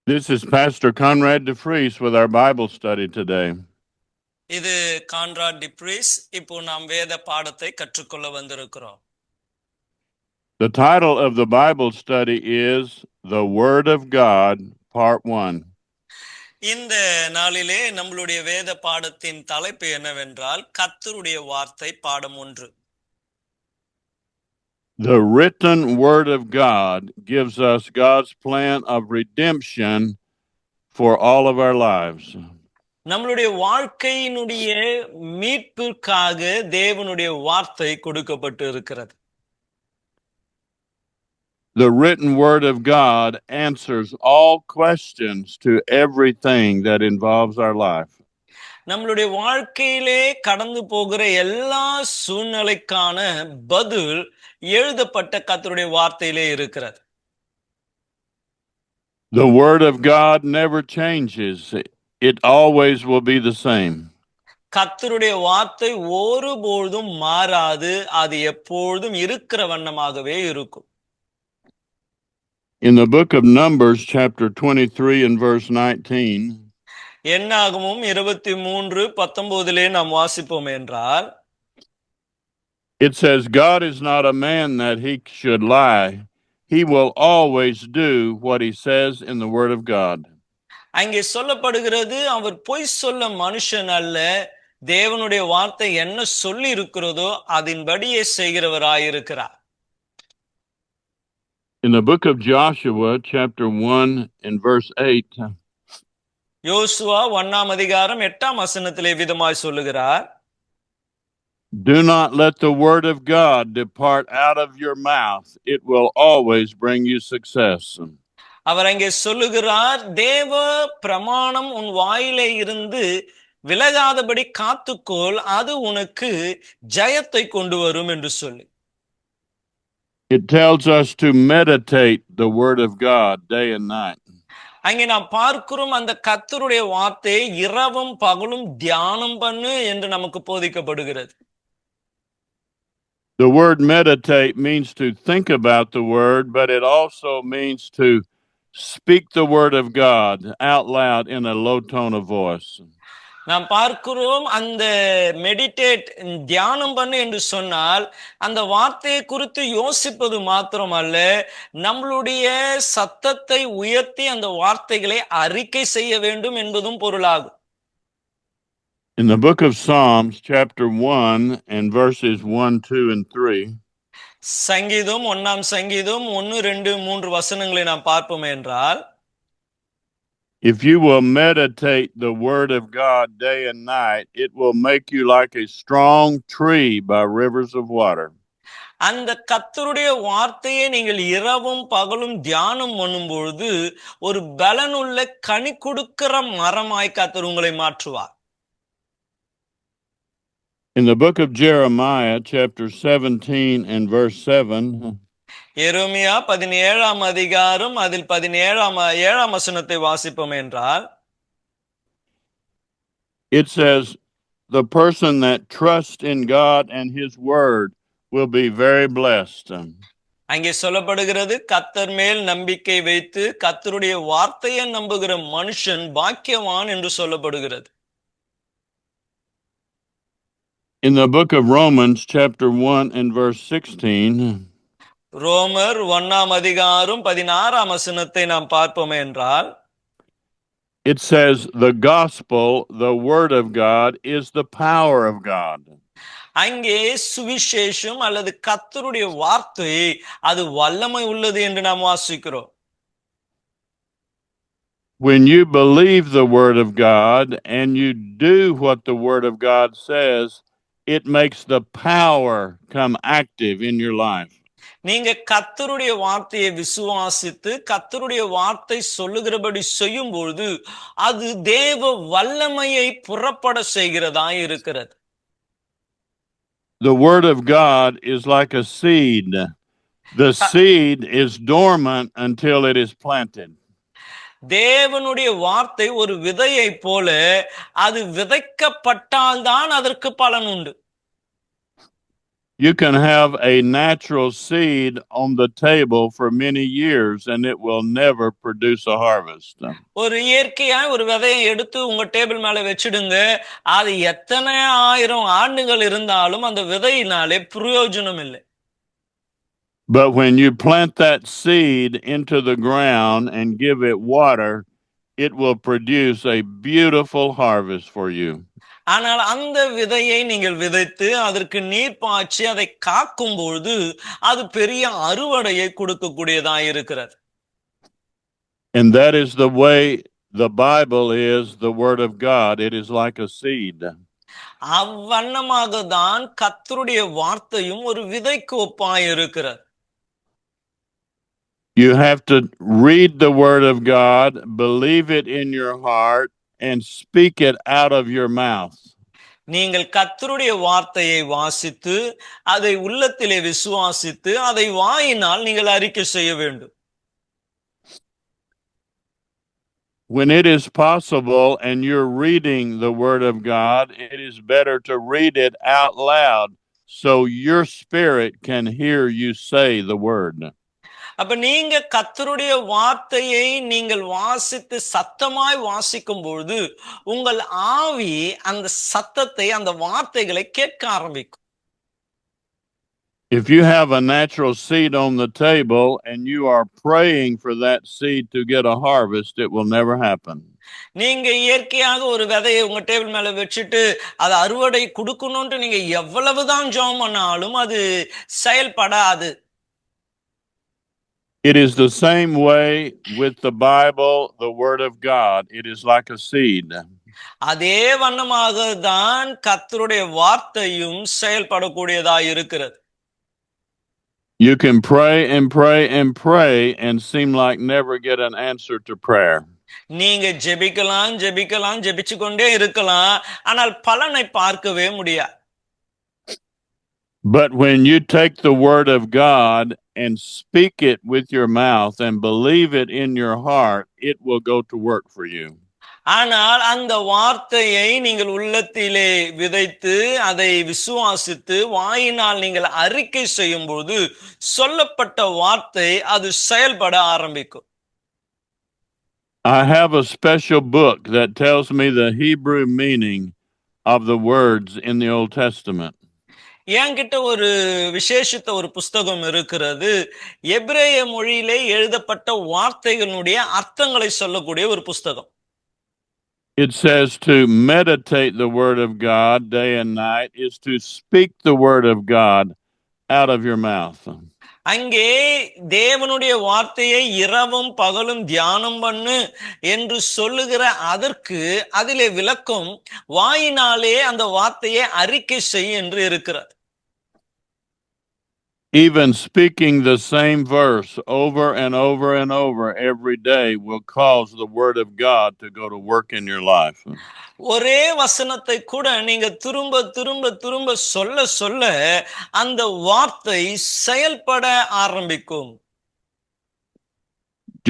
This is Pastor Conrad DeFries with our Bible study today. இது Conrad debris. இப்போ நாம் வேத பாடத்தை கற்றுக்கொள்ள வந்திருக்கிறோம். The title of the Bible study is The Word of God, Part 1. இந்த நாளிலே நம்மளுடைய வேத பாடத்தின் தலைப்பு என்னவென்றால் கர்த்தருடைய வார்த்தை பாடம் 1. The written Word of God gives us God's plan of redemption for all of our lives. நம்மளுடைய வாழ்க்கையினுடைய மீட்பிற்காக தேவனுடைய வார்த்தை கொடுக்கப்பட்டு இருக்கிறது. The written Word of God answers all questions to everything that involves our life. நம்மளுடைய வாழ்க்கையிலே கடந்து போகிற எல்லா சூழ்நிலைக்கான பதில் எழுதப்பட்ட கர்த்தருடைய வார்த்தையிலே இருக்கிறது. The Word of God never changes. It always will be the same. கர்த்தருடைய வார்த்தை ஒருபொழுதும் மாறாது, அது எப்பொழுதும் இருக்கிற வண்ணமாகவே இருக்கும். In the book of Numbers, chapter 23 and verse 19, என்னாகமம் 23:19 நாம் வாசிப்போம் என்றால், it says, God is not a man that he should lie. He will always do what he says in the Word of God. அங்கே சொல்லப்படுகிறது, அவர் பொய் சொல்ல மனுஷன் அல்ல, தேவனுடைய வார்த்தை என்ன சொல்லி இருக்கிறதோ அதன்படியே செய்கிறவராயிருக்கிறார். In the book of Joshua, chapter 1 and verse 8, யோசுவா 1:8 விதமாய் சொல்லுகிறார், do not let the word of God depart out of your mouth. It will always bring you success. அவர் அங்கே சொல்லுகிறார், தேவ பிரமாணம் உன் வாயிலே இருந்து விலகாதபடி காத்துக்கொள், அது உனக்கு ஜெயத்தை கொண்டு வரும் என்று சொல்லி. It tells us to meditate the word of God day and night. அங்கே நாம் பார்க்கிறோம், அந்த கர்த்தருடைய வார்த்தை இரவும் பகலும் தியானம் பண்ணு என்று நமக்கு போதிக்கப்படுகிறது. The word meditate means to think about the word, but it also means to speak the word of God out loud in a low tone of voice. நாம் பார்க்கிறோம், அந்த மெடிடேட் தியானம் பண்ணு என்று சொன்னால் அந்த வார்த்தையை குறித்து யோசிப்பது மாத்திரமல்ல, நம்மளுடைய சத்தத்தை உயர்த்தி அந்த வார்த்தைகளை அறிக்கை செய்ய வேண்டும் என்பதும் பொருளாகும். In the book of Psalms, chapter 1 and verses 1, 2, and 3, சங்கீதம் 1 சங்கீதம் 1, 2, 3 வசனங்களை நாம் பார்ப்போம் என்றால், if you will meditate the word of God day and night, it will make you like a strong tree by rivers of water. அந்த கர்த்தருடைய வார்த்தையை நீங்கள் இரவும் பகலும் தியானம் பண்ணும் பொழுது ஒரு பலனுள்ள கனி கொடுக்கிற மரமாய் கர்த்தர் உங்களை மாற்றுவார். In the book of Jeremiah, chapter 17 and verse 7, எரேமியா 17 அதில் 17 வசனத்தை வாசிப்போம் என்றால், it says, the person that trusts in God and his word will be very blessed. அங்கே சொல்லப்படுகிறது, கர்த்தர் மேல் நம்பிக்கை வைத்து கர்த்தருடைய வார்த்தையை நம்புகிற மனுஷன் பாக்கியவான் என்று சொல்லப்படுகிறது. In the book of Romans, chapter 1 and verse 16, ரோமர் 1:16 வசனத்தை நாம் பார்ப்போம் என்றால், it says, the gospel, the word of God, is the power of God. அங்கே சுவிசேஷம் அல்லது கர்த்தருடைய வார்த்தை அது வல்லமை உள்ளது என்று நாம் வாசிக்கிறோம். When you believe the word of God and you do what the word of God says, it makes the power come active in your life. நீங்க கர்த்தருடைய வார்த்தையை விசுவாசித்து கர்த்தருடைய வார்த்தை சொல்லுகிறபடி செய்யும் பொழுது அது தேவ வல்லமையை புறப்பட செய்கிறதா இருக்கிறது. The word of God is like a seed. The seed is dormant until it is planted. தேவனுடைய வார்த்தை ஒரு விதையை போல, அது விதைக்கப்பட்டால்தான் அதற்கு பலன் உண்டு. You can have a natural seed on the table for many years and it will never produce a harvest. ஒரு இயற்கையா ஒரு விதையை எடுத்து உங்க டேபிள் மேல வச்சிடுங்க. அது எத்தனை 1000 ஆண்டுகள் இருந்தாலும் அந்த விதையினாலே பிரயோஜனம் இல்லை. But when you plant that seed into the ground and give it water, it will produce a beautiful harvest for you. ஆனால் அந்த விதையை நீங்கள் விதைத்து அதற்கு நீர் பாய்ச்சி அதை காக்கும் பொழுது அது பெரிய அறுவடையை கொடுக்கக்கூடியதாக இருக்கிறது. And that is the way the Bible is the Word of God. It is like a seed. அவ்வண்ணமாக தான் கர்த்தருடைய வார்த்தையும் ஒரு விதைக்கு ஒப்பாய் இருக்கிறது. You have to read the Word of God, believe it in your heart, and speak it out of your mouth. நீங்கள் கர்த்தருடைய வார்த்தையை வாசித்து அதை உள்ளத்திலே விசுவாசித்து அதை வாயினால் நீங்கள் அறிக்கை செய்ய வேண்டும். When it is possible and you're reading the Word of God, it is better to read it out loud so your spirit can hear you say the word. அப்ப நீங்க கர்த்தருடைய வார்த்தையை நீங்கள் வாசித்து சத்தமாய் வாசிக்கும் பொழுது உங்கள் ஆவி அந்த சத்தத்தை அந்த வார்த்தைகளை கேட்க ஆரம்பிக்கும். If you have a natural seed on the table and you are praying for that seed to get a harvest, it will never happen. நீங்க இயற்கையாக ஒரு விதையை உங்க டேபிள் மேல வச்சுட்டு அது அறுவடை கொடுக்கணும்னு நீங்க எவ்வளவுதான் ஜெபம் பண்ணாலும் அது செயல்படாது. It is the same way with the Bible, the Word of God. It is like a seed. அதே வண்ணமாக தான் கர்த்தருடைய வார்த்தையும் செயல்படக்கூடியதாக இருக்கிறது. You can pray and pray and pray and seem like never get an answer to prayer. நீங்க ஜெபிக்கலாம் ஜெபிக்கலாம் ஜெபிச்சு கொண்டே இருக்கலாம், ஆனால் பலனை பார்க்கவே முடியாது. But when you take the Word of God and speak it with your mouth and believe it in your heart, it will go to work for you. ஆனால் அந்த வார்த்தையை நீங்கள் உள்ளத்திலே விதைத்து அதை விசுவாசித்து வாயினால் நீங்கள் அறிக்கை செய்யும் போது சொல்லப்பட்ட வார்த்தை அது செயல்பட ஆரம்பிக்கும். I have a special book that tells me the Hebrew meaning of the words in the Old Testament. என்கிட்ட ஒரு விசேஷித்த ஒரு புஸ்தகம் இருக்கிறது. எபிரேய மொழியிலே எழுதப்பட்ட வார்த்தைகளுடைய அர்த்தங்களை சொல்லக்கூடிய ஒரு புஸ்தகம். It says to meditate the Word of God day and night is to speak the Word of God out of your mouth. அங்கே தேவனுடைய வார்த்தையை இரவும் பகலும் தியானம் பண்ணு என்று சொல்லுகிற அதற்கு அதிலே விளக்கம் வாயினாலே அந்த வார்த்தையை அறிக்கை செய் என்று இருக்கிறது. Even speaking the same verse over and over and over every day will cause the Word of God to go to work in your life. ஒரே வசனத்தை கூட நீங்க திரும்ப திரும்ப திரும்ப சொல்ல சொல்ல அந்த வார்த்தை செயல்பட ஆரம்பிக்கும்.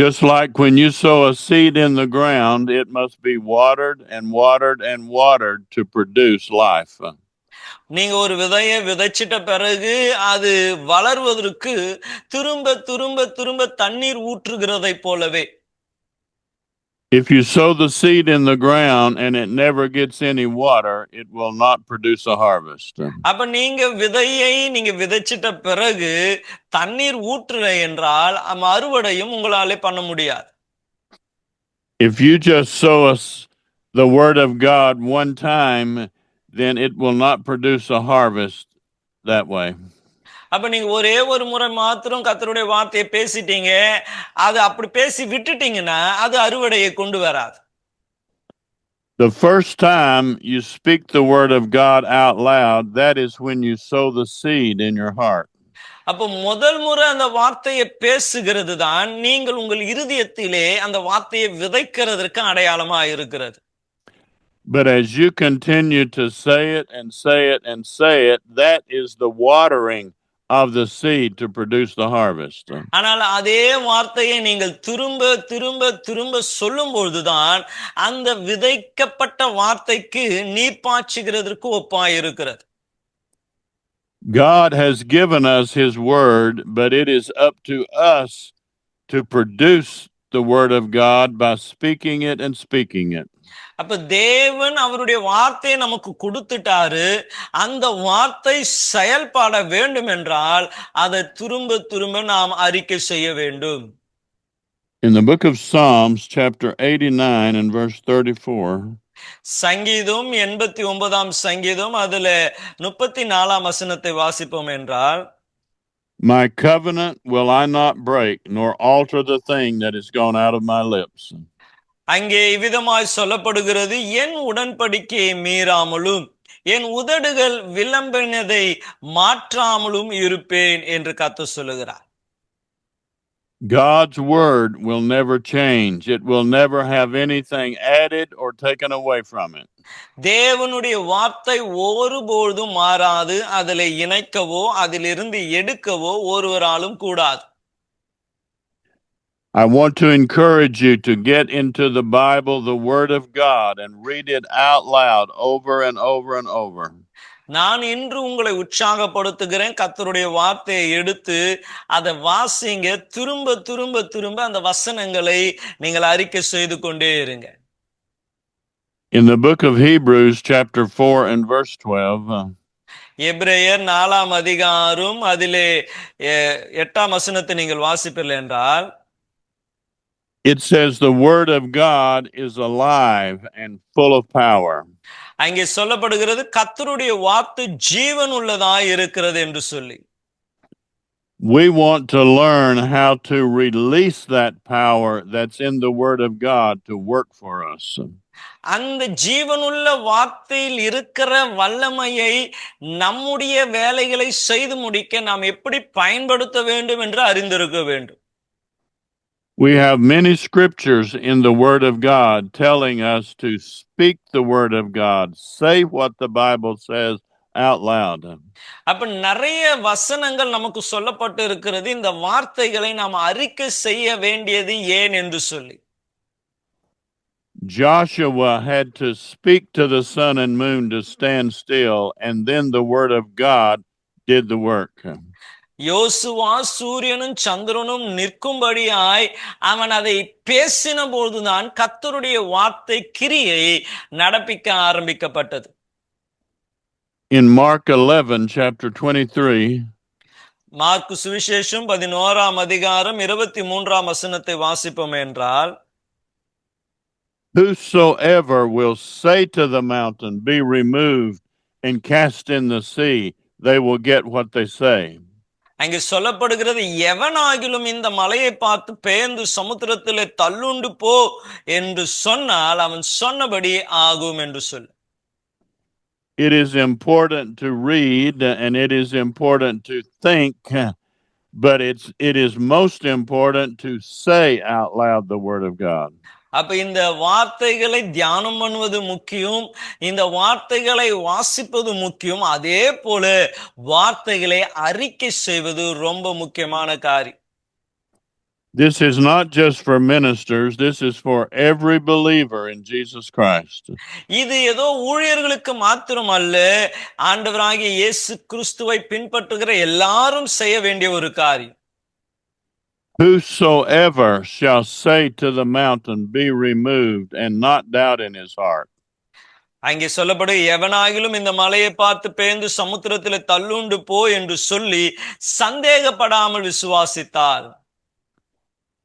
Just like when you sow a seed in the ground, it must be watered and watered and watered to produce life. நீங்க ஒரு விதையை விதைச்சிட்ட பிறகு அது வளர்வதற்கு திரும்ப திரும்ப திரும்ப தண்ணீர் ஊற்றுகிறதை போலவே. If you sow the seed in the ground and it never gets any water, it will not produce a harvest. அப்ப நீங்க விதையை நீங்க விதைச்சிட்ட பிறகு தண்ணீர் ஊற்றல என்றால் அறுவடையும் உங்களாலே பண்ண முடியாது. If you just sow the Word of God one time, then it will not produce a harvest that way. அப்ப நீங்க ஒரே ஒரு முறை மாத்திரம் கர்த்தருடைய வார்த்தையை பேசிட்டீங்க, அது அப்படி பேசி விட்டுட்டீங்கன்னா அது அறுவடையை கொண்டு வராது. The first time you speak the Word of God out loud, that is when you sow the seed in your heart. அப்ப முதல் முறை அந்த வார்த்தையை பேசுகிறது தான் நீங்கள் உங்கள் இருதயத்திலே அந்த வார்த்தையை விதைக்கிறதற்கு அடையாளமா இருக்கிறது. But as you continue to say it and say it and say it, that is the watering of the seed to produce the harvest. ஆனால் அதே வார்த்தையை நீங்கள் திரும்ப திரும்ப திரும்ப சொல்லும் பொழுதுதான் அந்த விதைக்கப்பட்ட வார்த்தைக்கு நீர் பாய்ச்சுகிறதற்கு ஒப்பாய் இருக்கிறது. God has given us his word, but it is up to us to produce the word of God by speaking it and speaking it. அப்ப தேவன் அவருடைய வார்த்தையை நமக்கு கொடுத்துட்டாரு. அந்த வார்த்தை செயல்பட வேண்டும் என்றால் அதை திரும்ப திரும்ப நாம் அறிக்கை செய்ய வேண்டும். In the book of Psalms, chapter 89 and verse 34, சங்கீதம் 89ஆம் சங்கீதம் அதுல 34ஆம் வசனத்தை வாசிப்போம் என்றால், my covenant will I not break, nor alter the thing that is gone out of my lips. அங்கே இவ்விதமாய் சொல்லப்படுகிறது, என் உடன்படிக்கையை மீறாமலும் என் உதடுகள் விளம்பினதை மாற்றாமலும் இருப்பேன் என்று கர்த்தர் சொல்லுகிறார். God's word will never change. It will never have anything added or taken away from it. தேவனுடைய வார்த்தை ஒருபொழுதும் மாறாது. அதில் இணைக்கவோ அதிலிருந்து எடுக்கவோ ஒருவராலும் கூடாது. I want to encourage you to get into the Bible, the Word of God, and read it out loud over and over and over. நான் இன்று உங்களை உற்சாகப்படுத்துகிறேன். கர்த்தருடைய வார்த்தையை எடுத்து அதை வாசிங்க. திரும்ப திரும்ப திரும்ப அந்த வசனங்களை நீங்கள் அறிக்கை செய்து கொண்டே இருங்க. In the book of Hebrews, chapter 4 and verse 12, எபிரேயர் 4ஆம் அதிகாரம் அதிலே 8ஆம் வசனத்தை நீங்கள் வாசிப்பீர்கள் என்றால், it says the word of God is alive and full of power. அங்கே சொல்லப்படுகிறது கர்த்தருடைய வார்த்தை ஜீவன் உள்ளதாய் இருக்கிறது என்று சொல்லி. We want to learn how to release that power that's in the word of God to work for us. அந்த ஜீவனுள்ள வார்த்தையில் இருக்கிற வல்லமையை நம்முடைய வேலைகளை செய்து முடிக்க நாம் எப்படி பயன்படுத்த வேண்டும் என்று அறிந்திருக்க வேண்டும். We have many scriptures in the Word of God telling us to speak the Word of God, say what the Bible says out loud. அப்ப நிறைய வசனங்கள் நமக்கு சொல்லப்பட்டு இருக்கிறது. இந்த வார்த்தைகளை நாம் அறிக்கை செய்ய வேண்டியது ஏன் என்று சொல்லி. Joshua had to speak to the sun and moon to stand still, and then the Word of God did the work. யோசுவா சூரியனும் சந்திரனும் நிற்கும்படியாய் அவன் அதை பேசின போதுதான் கர்த்தருடைய வார்த்தை கிரியை நடப்பிக்க ஆரம்பிக்கப்பட்டது. In Mark 11, chapter 23, மார்க்கு சுவிசேஷம் 11ஆம் அதிகாரம் 23ஆம் வசனத்தை வாசிப்போம் என்றால், whosoever will say to the mountain, be removed and cast in the sea, they will get what they say. அங்கே சொல்லப்படுகிறது, எவனாகிலும் இந்த மலையை பார்த்து பெயர்ந்து சமுத்திரத்திலே தள்ளுண்டு போ என்று சொன்னால் அவன் சொன்னபடி ஆகும் என்று சொல்லு. It is important to read and it is important to think, but it is most important to say out loud the word of God. அப்ப இந்த வார்த்தைகளை தியானம் பண்ணுவது முக்கியம், இந்த வார்த்தைகளை வாசிப்பது முக்கியம், அதே போல வார்த்தைகளை அறிக்கை செய்வது ரொம்ப முக்கியமான காரியம். This is not just for ministers, this is for every believer in Jesus Christ. இது ஏதோ ஊழியர்களுக்கு மாத்திரம் அல்ல, ஆண்டவராகிய இயேசு கிறிஸ்துவை பின்பற்றுகிற எல்லாரும் செய்ய வேண்டிய ஒரு காரியம். Whosoever shall say to the mountain, be removed, and not doubt in his heart. அங்கே சொல்லப்படும், எவனாகிலும் இந்த மலையை பார்த்து பெயர்ந்து சமுத்திரத்திலே தள்ளுண்டு போ என்று சொல்லி சந்தேகப்படாமல் விசுவாசித்தால்.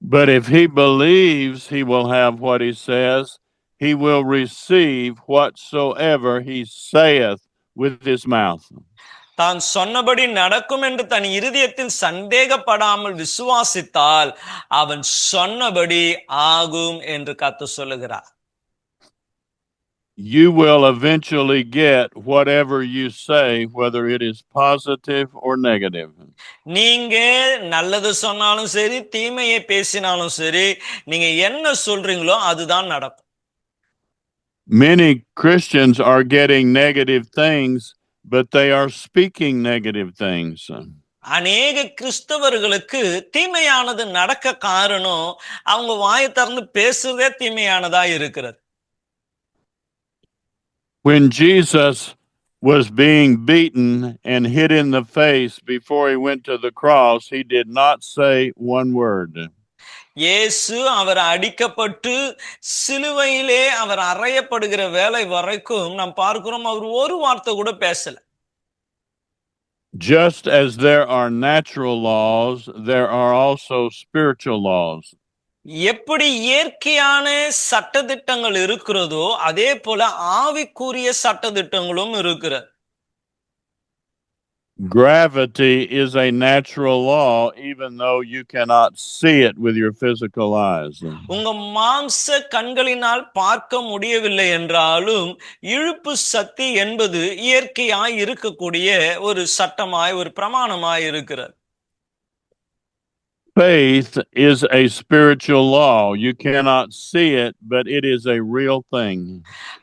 But if he believes he will have what he says, he will receive whatsoever he saith with his mouth. தான் சொன்னபடி நடக்கும் என்று தன் இருதயத்தில் சந்தேகப்படாமல் விசுவாசித்தால் அவன் சொன்னபடி ஆகும் என்று கர்த்தர் சொல்லுகிறார். You will eventually get whatever you say, whether it is positive or negative. நீங்க நல்லது சொன்னாலும் சரி, தீமையை பேசினாலும் சரி, நீங்க என்ன சொல்றீங்களோ அதுதான் நடக்கும். Many Christians are getting negative things, but they are speaking negative things. அநேக கிறிஸ்தவர்களுக்கு தீமையானது நடக்க காரணம் அவங்க வாயை திறந்து பேசுறதே தீமையானதா இருக்கிறது. When Jesus was being beaten and hit in the face before he went to the cross, he did not say one word. இயேசு அவர் அடிக்கப்பட்டு சிலுவையிலே அவர் அறையப்படுகிற வேளை வரைக்கும் நாம் பார்க்கிறோம், அவர் ஒரு வார்த்தை கூட பேசல. Just as there are natural laws, there are also spiritual laws. எப்படி இயற்கையான சட்டதிட்டங்கள் இருக்கிறதோ அதே போல ஆவிக்குரிய சட்டதிட்டங்களும் இருக்கிறது. Gravity is a natural law, even though you cannot see it with your physical eyes. உங்க மாம்ச கண்களினால் பார்க்க முடியவில்லை என்றாலும் இழுப்பு சக்தி என்பது இயற்கையாய் இருக்கக்கூடிய ஒரு சட்டமாய் ஒரு பிரமாணமாய் இருக்கிறது. Faith is a spiritual law. You cannot see it, but it is a real thing.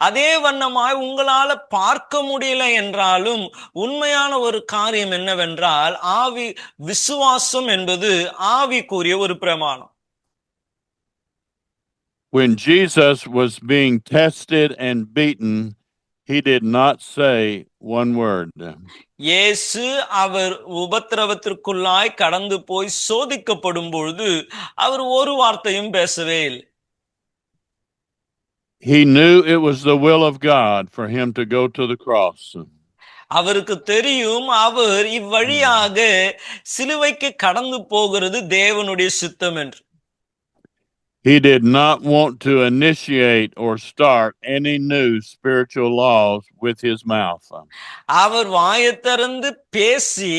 அதே வண்ணமாய் உங்களால பார்க்க முடியல என்றாலும் உண்மையான ஒரு காரியம் என்னவென்றால் ஆவி விசுவாசம் என்பது ஆவிக்குரிய ஒரு பிரமாணம். When Jesus was being tested and beaten, he did not say one word. இயேசு அவர் உபத்திரவத்திற்குள்ளாய் கடந்து போய் சோதிக்கப்படும் பொழுது அவர் ஒரு வார்த்தையும் பேசவே இல்லை. He knew it was the will of God for him to go to the cross. அவருக்கு தெரியும் அவர் இவ்வழியாக சிலுவைக்கு கடந்து போகிறது தேவனுடைய சித்தம் என்று. He did not want to initiate or start any new spiritual laws with his mouth. அவர் வாயைத் திறந்து பேசி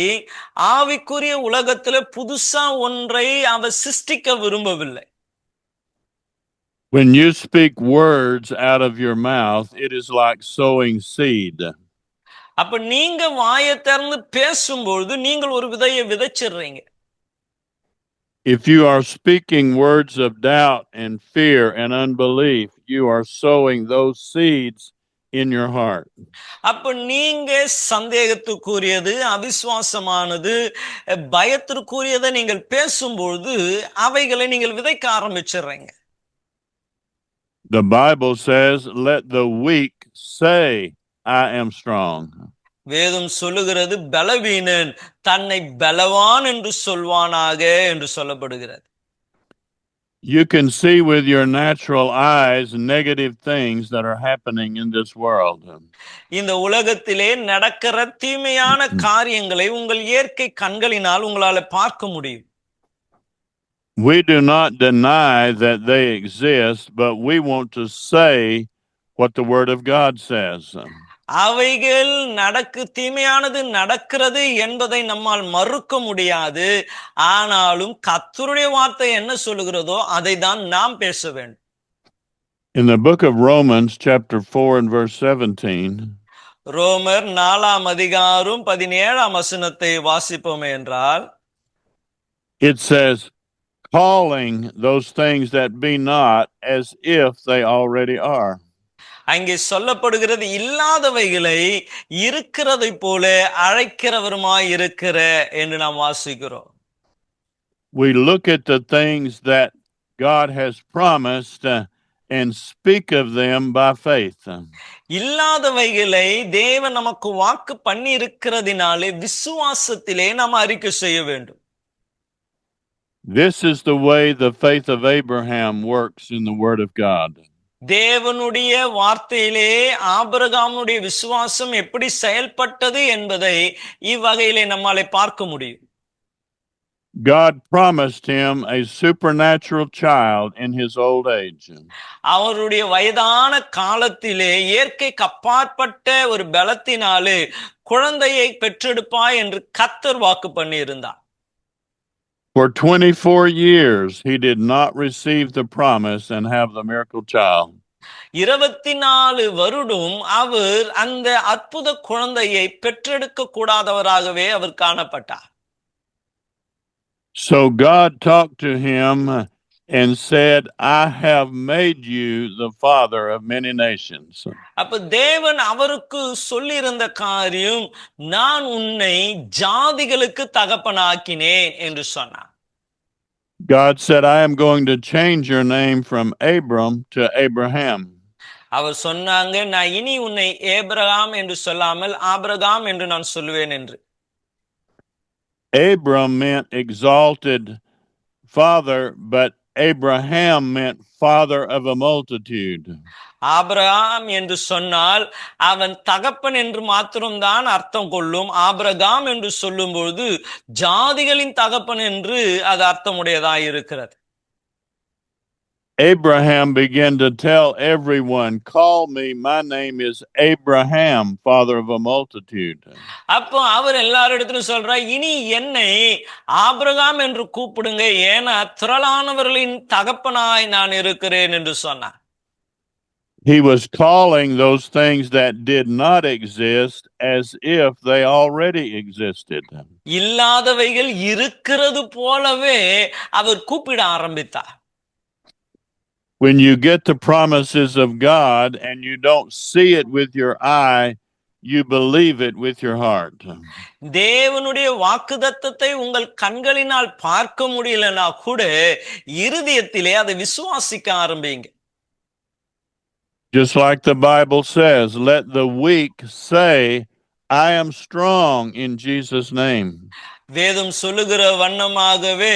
ஆவிக்குரிய உலகத்திலே புதுசா ஒன்றை அவர் சிருஷ்டிக்க விரும்பவில்லை. When you speak words out of your mouth, it is like sowing seed. அப்ப நீங்க வாயைத் திறந்து பேசும்பொழுது நீங்கள் ஒரு விதையை விதைச்சிடுறீங்க. If you are speaking words of doubt and fear and unbelief, you are sowing those seeds in your heart. அப்ப நீங்க சந்தேகத்துக்குரியது, அவிசுவாசமானது, பயத்திற்குரியதை நீங்கள் பேசும்பொழுது அவைகளை நீங்கள் விதைக்க ஆரம்பிச்சிடுறீங்க. The Bible says, "Let the weak say, I am strong." வேதம் சொல்லுகிறது பலவீனன் தன்னை பலவான் என்று சொல்வானாக என்று சொல்லப்படுகிறது. You can see with your natural eyes negative things that are happening in this world. இந்த உலகத்திலே நடக்கிற தீமையான காரியங்களை உங்கள் இயற்கை கண்களினால் உங்களால பார்க்க முடியும். We do not deny that they exist, but we want to say what the Word of God says. அவைகள் தீமையானது நடக்கிறது என்பதை நம்மால் மறுக்க முடியாது. ஆனாலும் கர்த்தருடைய வார்த்தை என்ன சொல்லுகிறதோ அதை தான் நாம் பேச வேண்டும். In the book of Romans chapter 4 and verse 17, ரோமர் 4ஆம் அதிகாரம் 17ஆம் வசனத்தை வாசிப்போமே என்றால், it says, calling those things that be not as if they already are. அங்கே சொல்லப்படுகிறது இல்லாதவைகளை இருக்கிறதை போல அழைக்கிறவருமாய் இருக்கிற என்று நாம் வாசிக்கிறோம். We look at the things that God has promised and speak of them by faith. இல்லாதவைகளை தேவன் நமக்கு வாக்கு பண்ணி இருக்கிறதினாலே விசுவாசத்திலே நாம் அறிக்கை செய்ய வேண்டும். This is the way the faith of Abraham works in the Word of God. தேவனுடைய வார்த்தையிலே ஆபிரகாமுடைய விசுவாசம் எப்படி செயல்பட்டது என்பதை இவ்வகையிலே நம்மாலே பார்க்க முடியும். God promised him a supernatural child in his old age. அவருடைய வயதான காலத்திலே இயற்கைக்கு அப்பாற்பட்ட ஒரு பலத்தினாலே குழந்தையை பெற்றெடுப்பாய் என்று கர்த்தர் வாக்கு பண்ணி இருந்தார். For 24 years, he did not receive the promise and have the miracle child. 24 வருடம் அவர் அந்த அற்புத குழந்தையை பெற்றெடுக்க கூடாதவராகவே அவர் காணப்பட்டார். So God talked to him and said, I have made you the father of many nations. அப்ப தேவன் அவருக்கு சொல்லியிருந்த காரியம், நான் உன்னை ஜாதிகளுக்கு தகப்பனாக்கினேன் என்று சொன்னார். God said, I am going to change your name from Abram to Abraham. அவர் சொன்னாங்க, நான் இனி உன்னை ஏபிரகாம் என்று சொல்லாமல் ஆபிரகாம் என்று நான் சொல்லுவேன் என்று. Abram meant exalted father, but Abraham meant father of a multitude. Abraham என்று சொன்னால் அவன் தகப்பன் என்று மாத்திரம்தான் அர்த்தம் கொள்ளும். ஆபிரகாம் என்று சொல்லும்போது ஜாதிகளின் தகப்பன் என்று அது அர்த்தமுடையதாய் இருக்கிறது. Abraham began to tell everyone, call me, my name is Abraham, father of a multitude. அப்போ அவர் எல்லாரிடத்திலும் சொல்றார், இனி என்னை ஆபிரகாம் என்று கூப்பிடுங்க, ஏன்னா திரளானவர்களின் தகப்பனாய் நான் இருக்கிறேன் என்று சொன்னார். He was calling those things that did not exist as if they already existed. இல்லாதவைகள் இருக்கிறது போலவே அவர் கூப்பிட ஆரம்பித்தார். When you get the promises of God and you don't see it with your eye, you believe it with your heart. தேவனுடைய வாக்குத்தத்தத்தை உங்கள் கண்களினால் பார்க்க முடியலனா கூட இருதயத்திலே அதை விசுவாசிக்க ஆரம்பிங்க. Just like the Bible says, let the weak say, I am strong in Jesus' name. வேதம் சொல்லுகிற வண்ணமாகவே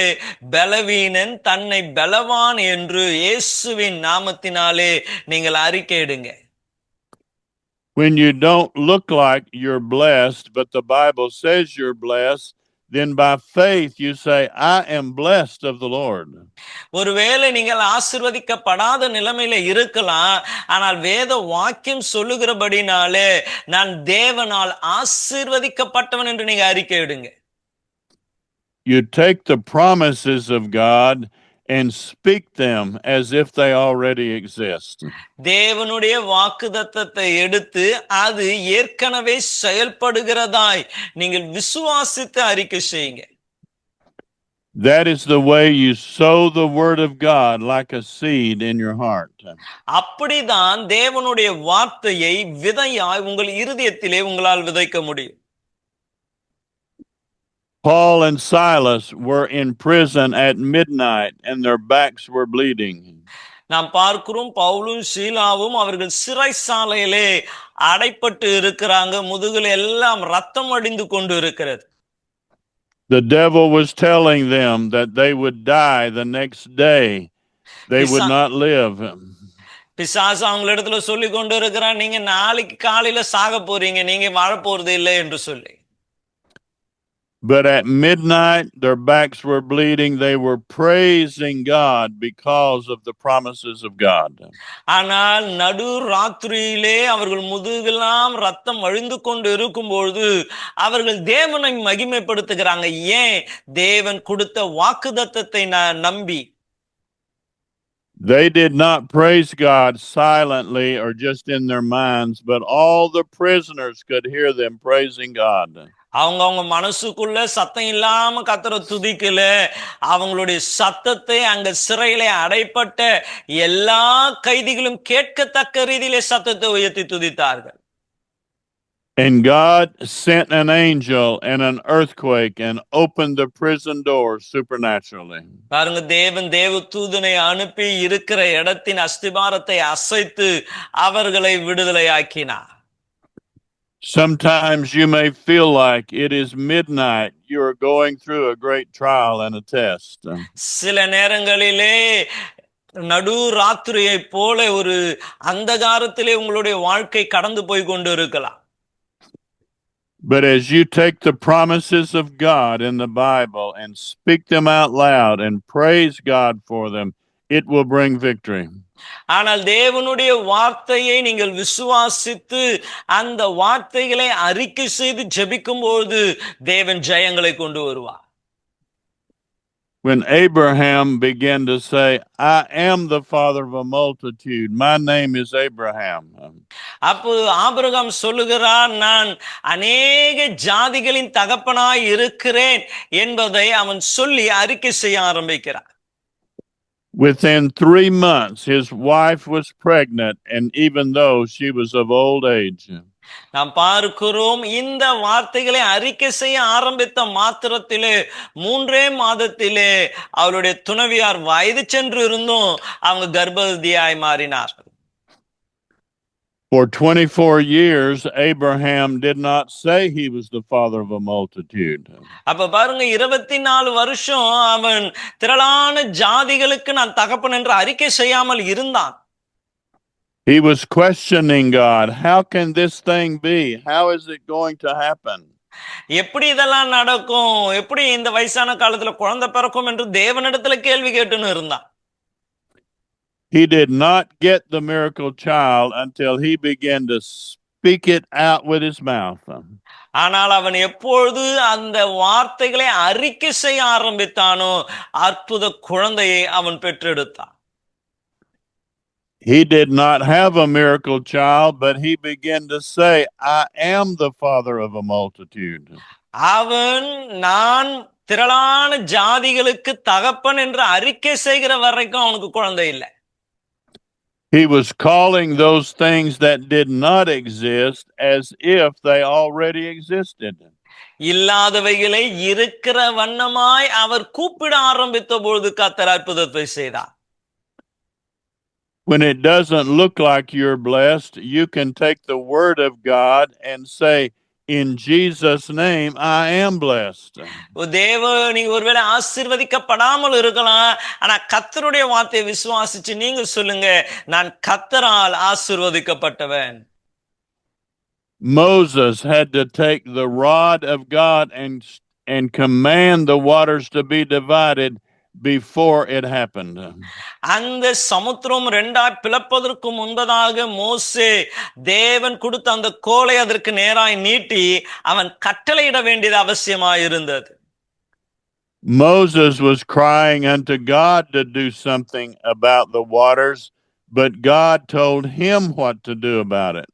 பலவீனன் தன்னை பலவான் என்று இயேசுவின் நாமத்தினாலே நீங்கள் அறிக்கையிடுங்க. When you don't look like you're blessed, but the Bible says you're blessed, then by faith you say, I am blessed of the Lord. ஒருவேளை நீங்கள் ஆசீர்வதிக்கப்படாத நிலைமையில இருக்கலாம், ஆனால் வேத வாக்கியம் சொல்லுகிறபடினாலே நான் தேவனால் ஆசீர்வதிக்கப்பட்டவன் என்று நீங்க அறிக்கையிடுங்க. You take the promises of God and speak them as if they already exist. தேவனுடைய வாக்குத்தத்தத்தை எடுத்து அது ஏற்கனவே செயல்படுகிறதாய் நீங்கள் விசுவாசித்து அறிக்கை செய்யுங்க. That is the way you sow the word of God like a seed in your heart. அப்படிதான் தேவனுடைய வார்த்தையை விதையாய் உங்கள் இருதயத்திலே உங்களால் விதைக்க முடியும். Paul and Silas were in prison at midnight and their backs were bleeding. நாம் பார்க்கிறோம், பவுலும் சீலாவும் அவர்கள் சிறைச்சாலையிலே அடைப்பட்டு இருக்கிறாங்க, முதுகில் எல்லாம் ரத்தம் வடிந்து கொண்டு இருக்கிறது. The devil was telling them that they would die the next day. They would not live. பிசாசு அவங்களிடத்துல சொல்லி கொண்டு இருக்கிறான், நீங்க நாளைக்கு காலையில சாக போறீங்க, நீங்க வாழ போறது இல்லை என்று சொல்லி. But at midnight, their backs were bleeding. They were praising God because of the promises of God. ஆனால் நடு ராத்திரியிலே அவர்கள் முதுகெல்லாம் ரத்தம் வழிந்து கொண்டு இருக்கும்போது அவர்கள் தேவனை மகிமைப்படுத்துகிறாங்க. ஏன்? தேவன் கொடுத்த வாக்குத்தத்தத்தை நம்பி. They did not praise God silently or just in their minds, but all the prisoners could hear them praising God. அவங்க மனசுக்குள்ள சத்தம் இல்லாம கர்த்தரை துதிக்கல, அவங்களுடைய சத்தத்தை அங்க சிறையிலே அடைப்பட்ட எல்லா கைதிகளும் கேட்கத்தக்க ரீதியிலே சத்தத்தை உயர்த்தி துதித்தார்கள். And God sent an angel and an earthquake and opened the prison doors supernaturally. பாருங்க, தேவன் தேவதூதனை அனுப்பி இருக்கிற இடத்தின் அஸ்திபாரத்தை அசைத்து அவர்களை விடுதலையாக்கினார். Sometimes you may feel like it is midnight. You are going through a great trial and a test. சில நேரங்களிலே நடு ராத்திரியை போல ஒரு அந்தகாரத்திலே உங்களுடைய வாழ்க்கை கடந்து போய் கொண்டு இருக்கலாம். But as you take the promises of God in the Bible and speak them out loud and praise God for them, it will bring victory. ஆனால் தேவனுடைய வார்த்தையை நீங்கள் விசுவாசித்து அந்த வார்த்தைகளை அறிக்கை செய்து ஜெபிக்கும்போது தேவன் ஜெயங்களை கொண்டு வருவார். When Abraham began to say, I am the father of a multitude, my name is Abraham. அப்போ ஆபிரகாம் சொல்லுகிறான், நான் அநேக ஜாதிகளின் தகப்பனாய் இருக்கிறேன் என்பதை அவன் சொல்லி அறிக்கை செய்ய ஆரம்பிக்கிறான். Within 3 months, his wife was pregnant, and even though she was of old age. நாம் பார்க்கிறோம், இந்த வார்த்தைகளை அறிக்கை செய்ய ஆரம்பித்த மாத்திரத்திலே 3 மாதத்திலே அவளுடைய துணைவியார் வயது சென்று இருந்தும் அவங்க கர்ப்பவதியாய் மாறினார்கள். For 24 years, Abraham did not say he was the father of a multitude. அப்ப பாருங்க 24 வருஷம் அவன் திரளான ஜாதிகளுக்கு நான் தகப்பன் என்று அறிக்கை செய்யாமல் இருந்தான். He was questioning God. How can this thing be? How is it going to happen? எப்படி இதெல்லாம் நடக்கும், எப்படி இந்த வயசான காலத்துல குழந்தை பிறக்கும் என்று தேவனிடத்துல கேள்வி கேட்டுன்னு இருந்தான். He did not get the miracle child until he began to speak it out with his mouth. ஆனால் அவன் எப்பொழுது அந்த வார்த்தைகளை அறிக்கை செய்ய ஆரம்பித்தானோ அற்புத குழந்தையை அவன் பெற்றெடுத்தான். He did not have a miracle child, but he began to say, I am the father of a multitude. அவன் நான் திரளான ஜாதிகளுக்கு தகப்பன் என்று அறிக்கை செய்கிற வரைக்கும் அவனுக்கு குழந்தை இல்லை. He was calling those things that did not exist as if they already existed. இல்லாதவைகளை இருக்கிற வண்ணமாய் அவர் கூப்பிட ஆரம்பித்த பொழுது கர்த்தர் அற்புதத்தை செய்தார். When it doesn't look like you're blessed, you can take the word of God and say, in Jesus' name, I am blessed. நீங்க ஒருவேளை ஆசீர்வதிக்கப்படாமல் இருக்கலாம், ஆனா கர்த்தருடைய வார்த்தையை விசுவாசிச்சு நீங்க சொல்லுங்க, நான் கர்த்தரால் ஆசீர்வதிக்கப்பட்டவன். Moses had to take the rod of God and command the waters to be divided before it happened. அந்த சமுத்திரம் ரெண்டாய் பிளப்பதற்கு முன்பதாக மோசே தேவன் கொடுத்த அந்த கோலை அதற்கு நேராய் நீட்டி அவன் கட்டளையிட வேண்டியது அவசியமாய் இருந்தது. Moses was crying unto God to do something about the waters, but God told him what to do about it.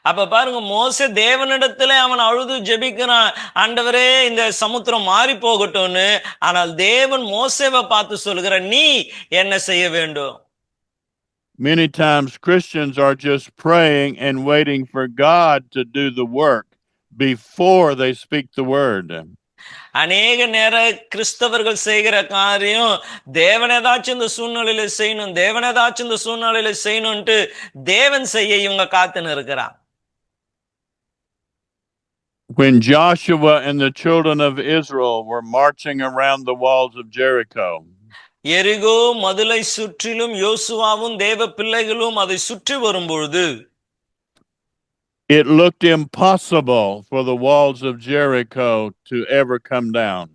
அப்ப பாருங்க, மோசே தேவனிடத்துல அவன் அழுது ஜெபிக்கிறான், ஆண்டவரே இந்த சமுத்திரம் மாறி போகட்டும்னு. ஆனால் தேவன் மோசேவை பார்த்து சொல்கிறார், நீ என்ன செய்ய வேண்டும்? Many times Christians are just praying and waiting for God to do the work before they speak the word. அநேக நேர கிறிஸ்தவர்கள் செய்கிற காரியம், தேவன் ஏதாச்சும் இந்த சூழ்நிலையில செய்யணும், தேவன் ஏதாச்சும் இந்த சூழ்நிலையில செய்யணும்ட்டு தேவன் செய்ய இவங்க காத்துன்னு இருக்கிறான். When Joshua and the children of Israel were marching around the walls of Jericho, எரிகோ மதிலை சுற்றிலும் யோசுவாவும் தேவ பிள்ளைகளும் அதை சுற்றி வரும்பொழுது, it looked impossible for the walls of Jericho to ever come down.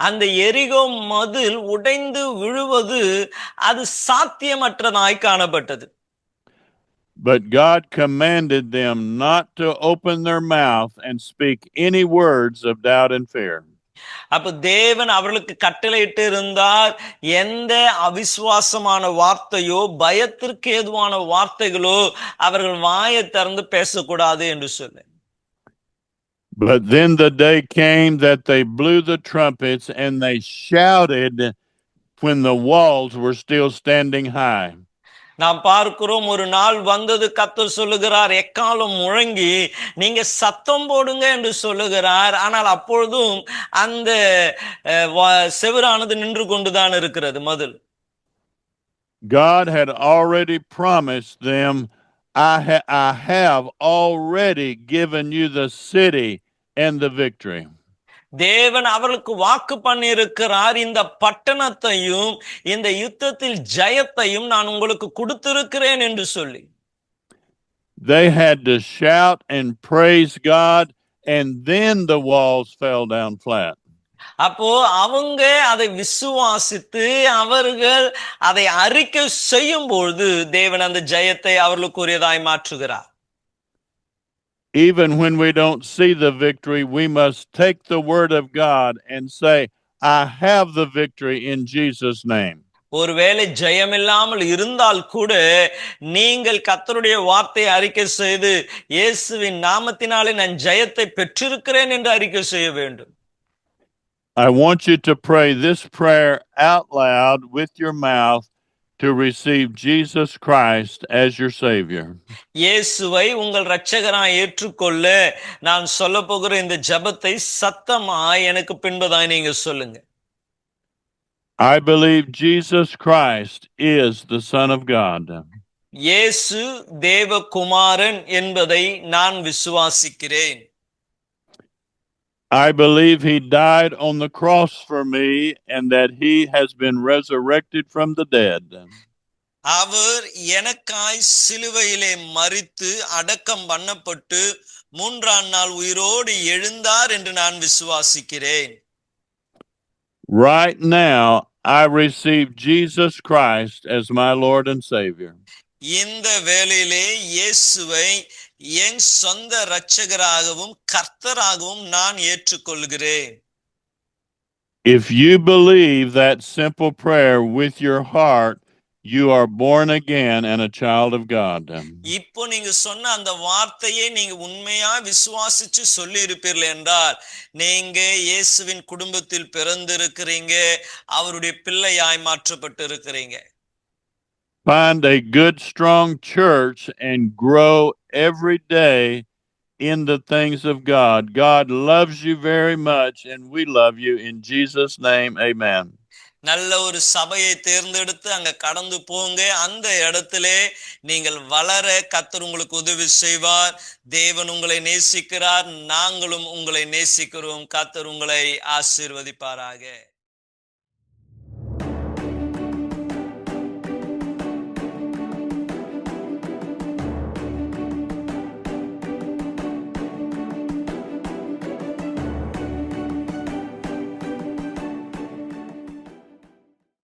அந்த எரிகோ மதில் உடைந்து விழுவது அது சாத்தியமற்றதாய் காணப்பட்டது. But God commanded them not to open their mouth and speak any words of doubt and fear. அப்ப தேவன் அவர்களுக்கு கட்டளையிட்டு இருந்தார், எந்த அவிசுவாசமான வார்த்தையோ பயத்திற்கு ஏதுவான வார்த்தைகளோ அவர்கள் வாயை திறந்து பேசக்கூடாது என்று சொல்லு. But then the day came that they blew the trumpets and they shouted when the walls were still standing high. நாம் பார்க்கிறோம், ஒரு நாள் வந்தது, கர்த்தர் சொல்லுகிறார், எக்காலம் முழங்கி நீங்க சத்தம் போடுங்க என்று சொல்லுகிறார். ஆனால் அப்பொழுதும் அந்த செவரானது நின்று கொண்டுதான் இருக்கிறது மதில். God had already promised them, I have already given you the city and the victory. தேவன் அவர்களுக்கு வாக்கு பண்ணியிருக்கிறார், இந்த பட்டணத்தையும் இந்த யுத்தத்தில் ஜெயத்தையும் நான் உங்களுக்கு கொடுத்திருக்கிறேன் என்று சொல்லி. They had to shout and praise God, and then the walls fell down flat. அப்போ அவங்க அதை விசுவாசித்து அவர்கள் அதை அறிக்கை செய்யும் பொழுது தேவன் அந்த ஜெயத்தை அவர்களுக்குரியதாய் மாற்றுகிறார். Even when we don't see the victory, we must take the word of God and say, I have the victory in Jesus' name. ஒருவேளை ஜெயம் இல்லாமல் இருந்தால் கூட நீங்கள் கர்த்தருடைய வார்த்தையை அறிக்கை செய்து, இயேசுவின் நாமத்தினாலே நான் ஜெயத்தை பெற்றிருக்கிறேன் என்று அறிக்கை செய்ய வேண்டும். I want you to pray this prayer out loud with your mouth to receive Jesus Christ as your Savior. இயேசுவை உங்கள் இரட்சகராய் ஏற்றுக்கொள்ள நான் சொல்லப் போகிற இந்த ஜெபத்தை சத்தமாய் எனக்கு பின்பதாய் நீங்க சொல்லுங்க. I believe Jesus Christ is the Son of God. இயேசு தேவகுமாரன் என்பதை நான் விசுவாசிக்கிறேன். I believe he died on the cross for me and that he has been resurrected from the dead. அவர் எனக்காய் சிலுவையிலே மரித்து அடக்கம் பண்ணப்பட்டு 3ஆம் நாள் உயிரோடு எழுந்தார் என்று நான் விசுவாசிக்கிறேன். Right now, I receive Jesus Christ as my Lord and Savior. இந்த வேளையிலே இயேசுவை என் சொந்த இரட்சகராகவும் கர்த்தராகவும் நான் ஏற்றுக்கொள்கிறேன். If you believe that simple prayer with your heart, you are born again and a child of God. இப்போ நீங்க சொன்ன அந்த வார்த்தையை நீங்க உண்மையா விசுவாசிச்சு சொல்லி இருப்பீர்கள் என்றால் நீங்க இயேசுவின் குடும்பத்தில் பிறந்திருக்கிறீங்க, அவருடைய பிள்ளையாய் மாற்றப்பட்டு இருக்கிறீங்க. Find a good, strong church and grow every day in the things of God. God loves you very much, and we love you. In Jesus' name, amen. நல்ல ஒரு சபையை தேர்ந்தெடுத்து அங்க கடந்து போங்க. அந்த இடத்திலே நீங்கள் வளர கர்த்தர் உங்களுக்கு உதவி செய்வார். தேவன் உங்களை நேசிக்கிறார், நாங்களும் உங்களை நேசிக்கிறோம். கர்த்தர் உங்களை ஆசீர்வதிப்பாராக.